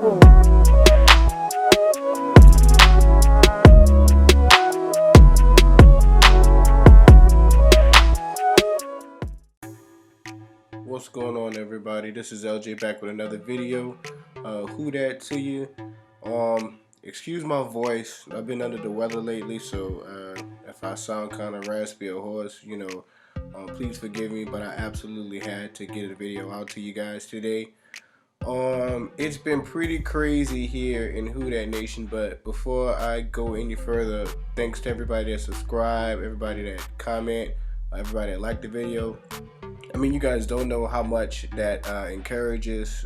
What's going on, everybody? This is LJ back with another video. Who dat to you? Excuse my voice. I've been under the weather lately, so if I sound kind of raspy or hoarse, please forgive me. But I absolutely had to get a video out to you guys today. It's been pretty crazy here in Who Dat Nation, but before I go any further, thanks to everybody that subscribe, everybody that comment, everybody that liked the video. I mean, you guys don't know how much that encourages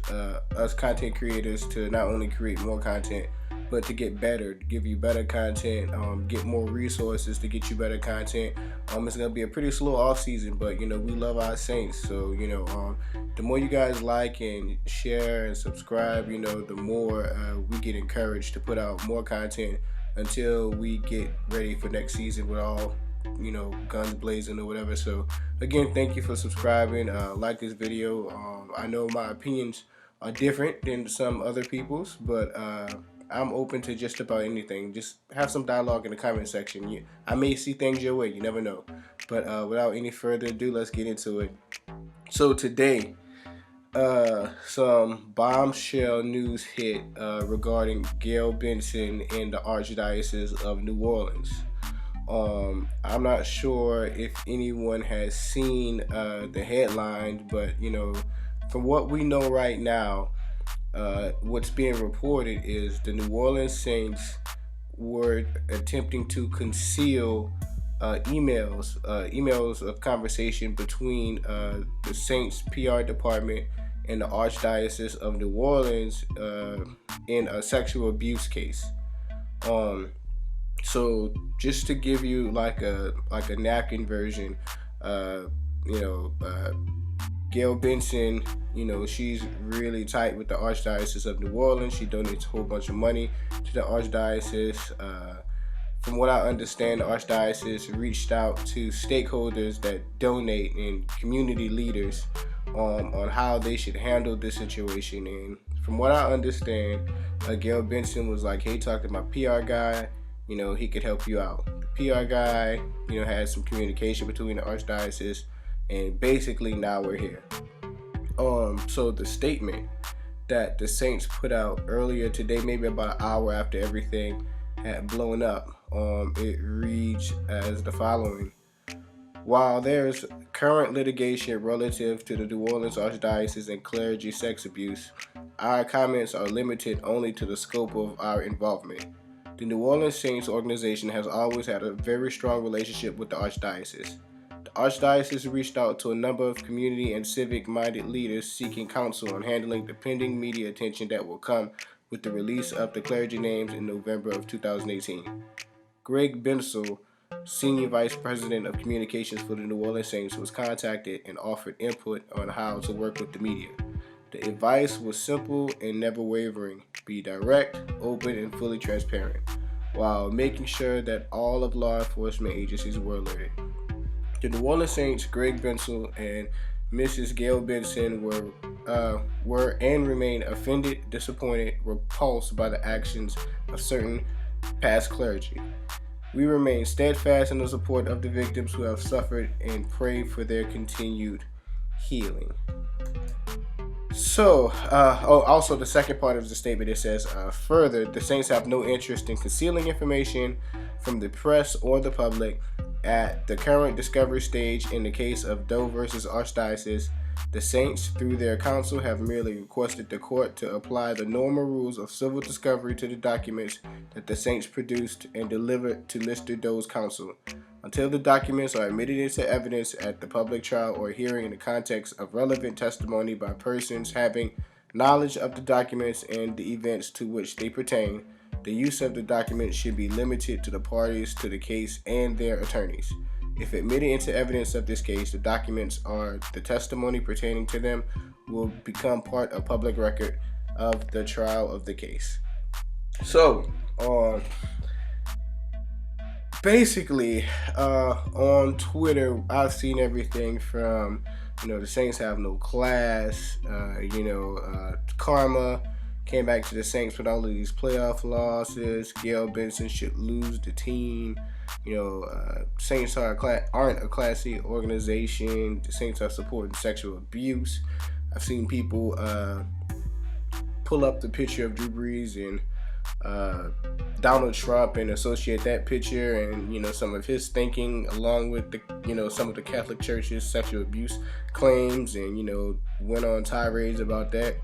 us content creators to not only create more content, but to get better, to give you better content, get more resources to get you better content. It's gonna be a pretty slow off season, but we love our Saints, so the more you guys like and share and subscribe, the more we get encouraged to put out more content until we get ready for next season with all guns blazing or whatever. So again, thank you for subscribing. Like this video. I know my opinions are different than some other people's, but I'm open to just about anything. Just have some dialogue in the comment section. I may see things your way, you never know. But without any further ado, let's get into it. So today, some bombshell news hit regarding Gayle Benson in the Archdiocese of New Orleans. I'm not sure if anyone has seen the headline, but from what we know right now, what's being reported is the New Orleans Saints were attempting to conceal emails of conversation between the Saints PR department and the Archdiocese of New Orleans in a sexual abuse case. So just to give you like a napkin version, Gayle Benson, she's really tight with the Archdiocese of New Orleans. She donates a whole bunch of money to the Archdiocese. From what I understand, the Archdiocese reached out to stakeholders that donate and community leaders on how they should handle this situation. And from what I understand, Gayle Benson was like, hey, talk to my PR guy. He could help you out. The PR guy, had some communication between the Archdiocese, and basically now we're here. So the statement that the Saints put out earlier today, maybe about an hour after everything had blown up, it reads as the following. While there's current litigation relative to the New Orleans Archdiocese and clergy sex abuse, our comments are limited only to the scope of our involvement. The New Orleans Saints organization has always had a very strong relationship with the Archdiocese. The Archdiocese reached out to a number of community and civic-minded leaders seeking counsel on handling the pending media attention that will come with the release of the clergy names in November of 2018. Gayle Benson, Senior Vice President of Communications for the New Orleans Saints, was contacted and offered input on how to work with the media. The advice was simple and never wavering. Be direct, open, and fully transparent, while making sure that all of law enforcement agencies were alerted. The New Orleans Saints, Gayle Benson, and Mrs. Gayle Benson were and remain offended, disappointed, repulsed by the actions of certain past clergy. We remain steadfast in the support of the victims who have suffered and pray for their continued healing. So, also the second part of the statement, it says, further, the Saints have no interest in concealing information from the press or the public. At the current discovery stage in the case of Doe versus Archdiocese, the Saints, through their counsel, have merely requested the court to apply the normal rules of civil discovery to the documents that the Saints produced and delivered to Mr. Doe's counsel. Until the documents are admitted into evidence at the public trial or hearing in the context of relevant testimony by persons having knowledge of the documents and the events to which they pertain, the use of the documents should be limited to the parties to the case and their attorneys. If admitted into evidence of this case, the documents or the testimony pertaining to them will become part of public record of the trial of the case. So, basically, on Twitter, I've seen everything from, the Saints have no class, karma, came back to the Saints with all of these playoff losses. Gayle Benson should lose the team. Saints aren't a classy organization. The Saints are supporting sexual abuse. I've seen people pull up the picture of Drew Brees and Donald Trump and associate that picture and some of his thinking along with the some of the Catholic Church's sexual abuse claims and went on tirades about that.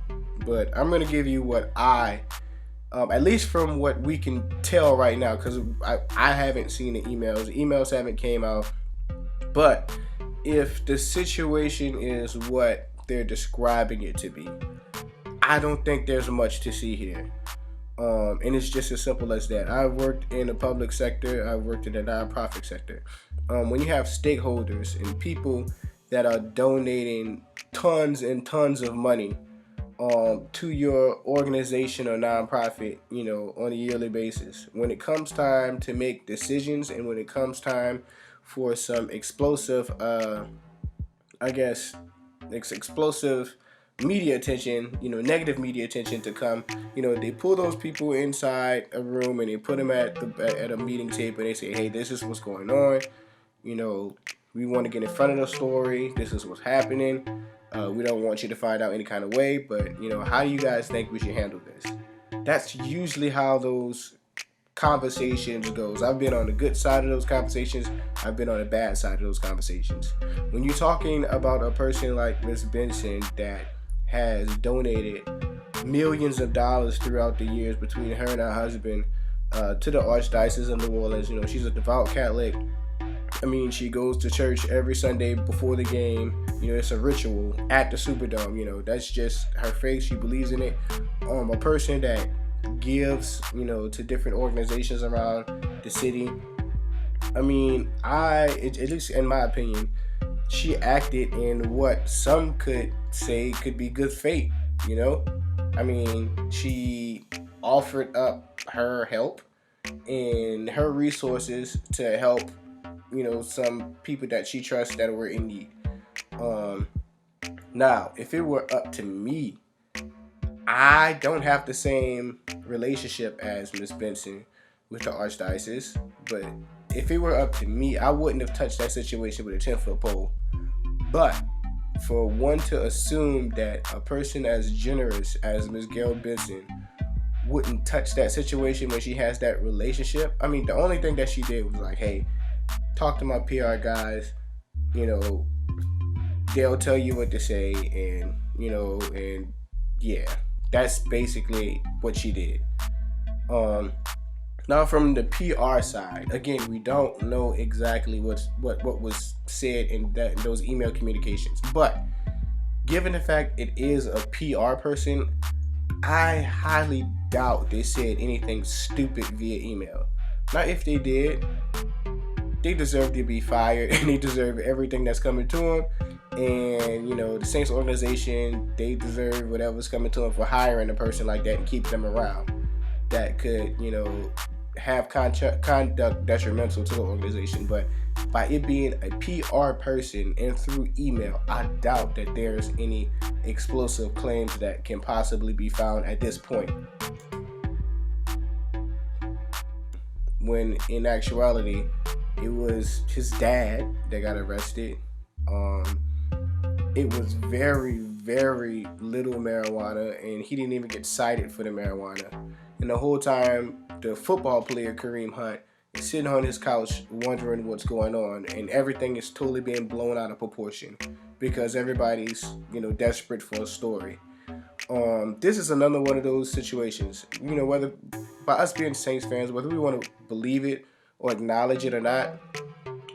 But I'm gonna give you what I at least from what we can tell right now, because I haven't seen the emails. The emails haven't came out. But if the situation is what they're describing it to be, I don't think there's much to see here. And it's just as simple as that. I've worked in the public sector. I've worked in the nonprofit sector. When you have stakeholders and people that are donating tons and tons of money to your organization or nonprofit, on a yearly basis. When it comes time to make decisions and when it comes time for some explosive, explosive media attention, negative media attention to come, they pull those people inside a room and they put them at a meeting table and they say, hey, this is what's going on. We want to get in front of the story. This is what's happening. We don't want you to find out any kind of way, but how do you guys think we should handle this? That's usually how those conversations goes. I've been on the good side of those conversations. I've been on the bad side of those conversations. When you're talking about a person like Miss Benson that has donated millions of dollars throughout the years between her and her husband to the Archdiocese of New Orleans, she's a devout Catholic. She goes to church every Sunday before the game. It's a ritual at the Superdome. That's just her faith. She believes in it. A person that gives, to different organizations around the city. At least in my opinion, she acted in what some could say could be good faith. She offered up her help and her resources to help some people that she trusts that were in need. Now, if it were up to me, I don't have the same relationship as Miss Benson with the Archdiocese, but if it were up to me, I wouldn't have touched that situation with a 10-foot pole. But for one to assume that a person as generous as Miss Gayle Benson wouldn't touch that situation when she has that relationship, the only thing that she did was like, hey, talk to my PR guys, they'll tell you what to say, and yeah, that's basically what she did. Now from the PR side, again, we don't know exactly what was said in those email communications, but given the fact it is a PR person, I highly doubt they said anything stupid via email. Now, if they did, they deserve to be fired and they deserve everything that's coming to them. And the Saints organization, they deserve whatever's coming to them for hiring a person like that and keep them around that could have conduct detrimental to the organization. But by it being a PR person and through email, I doubt that there's any explosive claims that can possibly be found at this point, when in actuality it was his dad that got arrested. It was very, very little marijuana, and he didn't even get cited for the marijuana. And the whole time, the football player Kareem Hunt is sitting on his couch wondering what's going on, and everything is totally being blown out of proportion because everybody's, desperate for a story. This is another one of those situations, whether by us being Saints fans, whether we want to believe it or acknowledge it or not,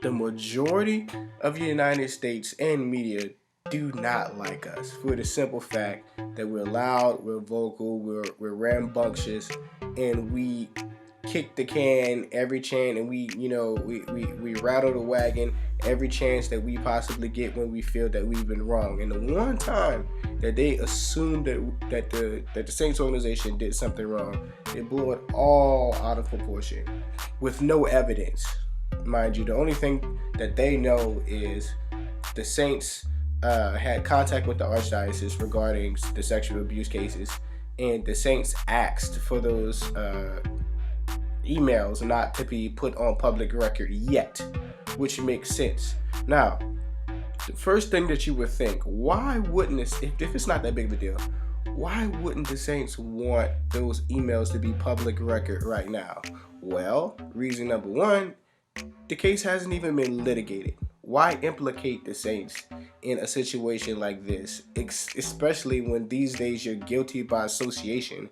the majority of the United States and media do not like us for the simple fact that we're loud, we're vocal, we're rambunctious, and we kick the can every chance, and we rattle the wagon every chance that we possibly get when we feel that we've been wrong. And the one time that they assumed that the Saints organization did something wrong, they blew it all out of proportion with no evidence. Mind you, the only thing that they know is the Saints had contact with the Archdiocese regarding the sexual abuse cases, and the Saints asked for those emails not to be put on public record yet, which makes sense. Now, the first thing that you would think, why wouldn't this, if it's not that big of a deal, why wouldn't the Saints want those emails to be public record right now? Well, reason number one, the case hasn't even been litigated. Why implicate the Saints in a situation like this, especially when these days you're guilty by association?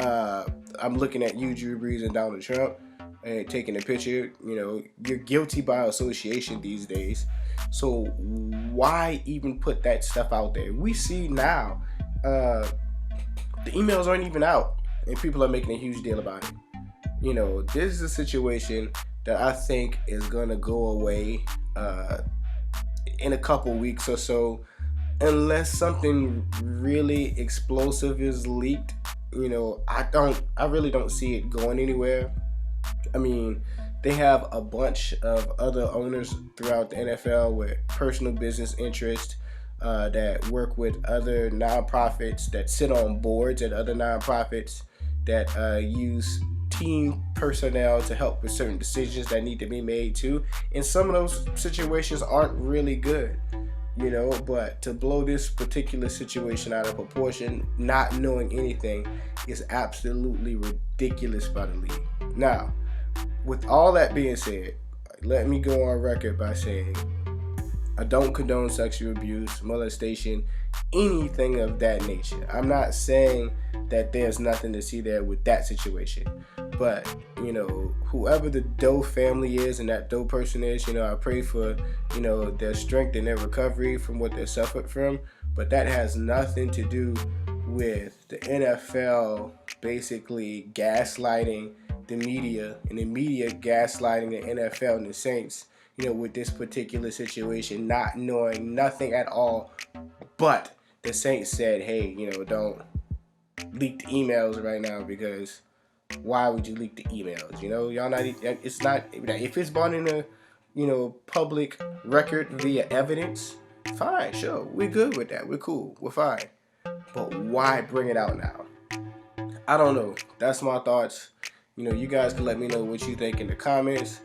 I'm looking at you, Drew Brees, and Donald Trump, and taking a picture. You're guilty by association these days. So why even put that stuff out there? We see now the emails aren't even out, and people are making a huge deal about it. This is a situation that I think is gonna go away in a couple weeks or so, unless something really explosive is leaked. I really don't see it going anywhere. I mean, they have a bunch of other owners throughout the NFL with personal business interests that work with other nonprofits, that sit on boards at other nonprofits, that use team personnel to help with certain decisions that need to be made too. And some of those situations aren't really good, but to blow this particular situation out of proportion, not knowing anything, is absolutely ridiculous by the league. Now, with all that being said, let me go on record by saying I don't condone sexual abuse, molestation, anything of that nature. I'm not saying that there's nothing to see there with that situation. But, whoever the Doe family is and that Doe person is, I pray for, their strength and their recovery from what they suffered from. But that has nothing to do with the NFL basically gaslighting the media, and the media gaslighting the NFL and the Saints, with this particular situation, not knowing nothing at all. But the Saints said, hey, don't leak the emails right now, because why would you leak the emails? Y'all not, it's not, if it's brought in a, public record via evidence, fine, sure, we're good with that, we're cool, we're fine. But why bring it out now? I don't know. That's my thoughts. You guys can let me know what you think in the comments.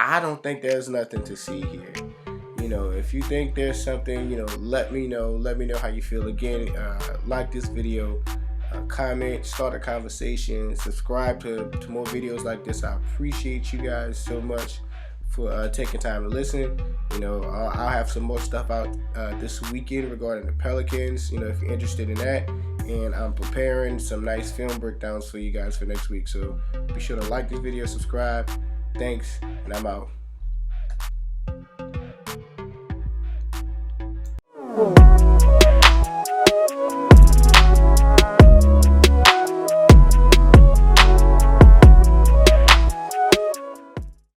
I don't think there's nothing to see here. If you think there's something, let me know. Let me know how you feel. Again, like this video, comment, start a conversation, subscribe to more videos like this. I appreciate you guys so much for taking time to listen. I'll have some more stuff out this weekend regarding the Pelicans, if you're interested in that. And I'm preparing some nice film breakdowns for you guys for next week. So be sure to like this video, subscribe. Thanks, and I'm out.